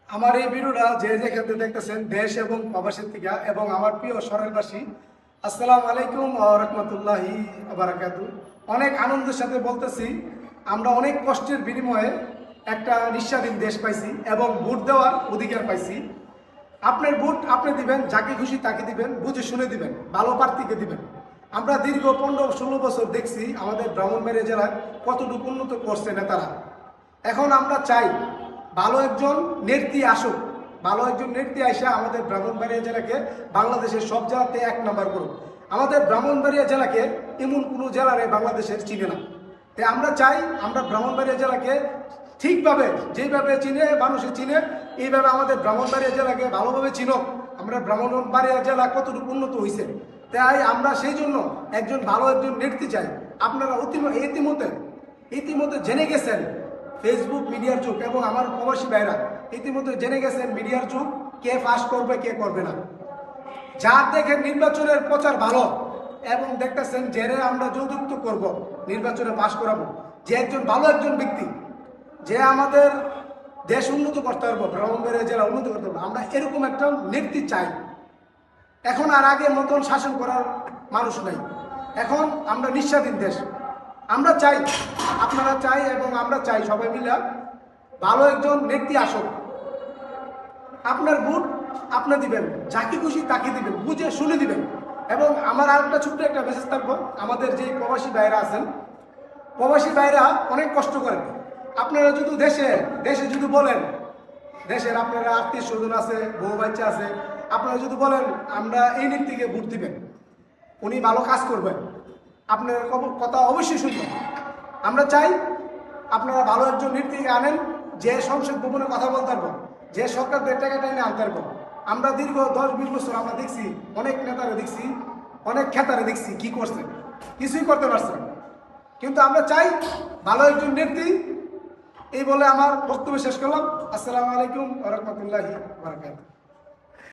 আমার এই ভিডিওটা যে যেখানে দেখতেছেন দেশ এবং প্রবাসের থেকে এবং আমার প্রিয় সরেলবাসী, আসসালামু আলাইকুম ওয়া রাহমাতুল্লাহি ওয়া বারাকাতুহু। অনেক আনন্দের সাথে বলতেছি, আমরা অনেক কষ্টের বিনিময়ে একটা নিঃস্বাধীন দেশ পাইছি এবং ভোট দেওয়ার অধিকার পাইছি। আপনার ভোট আপনি দিবেন, যাকে খুশি তাকে দিবেন, বুঝে শুনে দিবেন, ভালো প্রার্থীকে দিবেন। আমরা দীর্ঘ 15-16 বছর দেখছি আমাদের ব্রাহ্মণবাড়িয়া জেলায় কতটুকু উন্নত করছে নেতারা। এখন আমরা চাই ভালো একজন নেত্রী আসুক, ভালো একজন নেত্রী আইসা আমাদের ব্রাহ্মণবাড়িয়া জেলাকে বাংলাদেশের সব জেলাতে 1 নম্বর করুক। আমাদের ব্রাহ্মণবাড়িয়া জেলাকে এমন কোনো জেলারে বাংলাদেশের চিনে না। তাই আমরা চাই আমরা ব্রাহ্মণবাড়িয়া জেলাকে ঠিকভাবে যেইভাবে চিনে মানুষে চিনে, এইভাবে আমাদের ব্রাহ্মণবাড়িয়া জেলাকে ভালোভাবে চিনুক। আমরা ব্রাহ্মণবাড়িয়া জেলা কতটুকু উন্নত হয়েছে, তাই আমরা সেই জন্য ভালো একজন নেত্রী চাই। আপনারা ইতিমধ্যে জেনে গেছেন ফেসবুক মিডিয়ার যুগ এবং আমার প্রবাসী ভাইরা ইতিমধ্যে জেনে গেছেন মিডিয়ার যুগ, কে পাস করবে কে করবে না। যার দেখে নির্বাচনের প্রচার ভালো এবং দেখতেছেন জেনে আমরা যৌতুক করব, নির্বাচনে পাস করাবো, যে একজন ভালো একজন ব্যক্তি, যে আমাদের দেশ উন্নত করতে পারবো, ব্রাহ্মণবাড়িয়া জেলা উন্নত করতে পারবো, আমরা এরকম একটা নেত্রী চাই। এখন আর আগের মতন শাসন করার মানুষ নাই, এখন আমরা নিঃস্বাধীন দেশ। আমরা চাই, আপনারা চাই এবং আমরা চাই সবাই মিলে ভালো একজন নেত্রী আসুক। আপনার ভোট আপনি দিবেন, যাকে খুশি তাকে দিবেন, বুঝে শুনে দিবেন। এবং আমার আরেকটা ছোট্ট একটা মেসেজ থাকবো, আমাদের যে প্রবাসী ভাইরা আছেন, প্রবাসী ভাইরা অনেক কষ্ট করেন। আপনারা যদি দেশে যদি বলেন, দেশের আপনারা আত্মীয় স্বজন আছে, বউ বাচ্চা আছে, আপনারা যদি বলেন আমরা এই নেত্রীকে ভোট দিবেন, উনি ভালো কাজ করবেন, আপনার কথা অবশ্যই শুনবেন। আমরা চাই আপনারা ভালো একজন নেত্রীকে আনেন, যে সংসদ ভবনে কথা বলতে পারবো, যে সরকারদের টাকা টাইনে আনতে পারবো। আমরা দীর্ঘ 10-20 বছর আমরা দেখছি, অনেক নেতারে দেখছি, অনেক খেতারে দেখছি কি করছে, কিছুই করতে পারছে না। কিন্তু আমরা চাই ভালো একজন নেত্রী। এই বলে আমার বক্তব্য শেষ করলাম। আসসালামু আলাইকুম ওয়া রাহমাতুল্লাহি ওয়া বারাকাতুহু।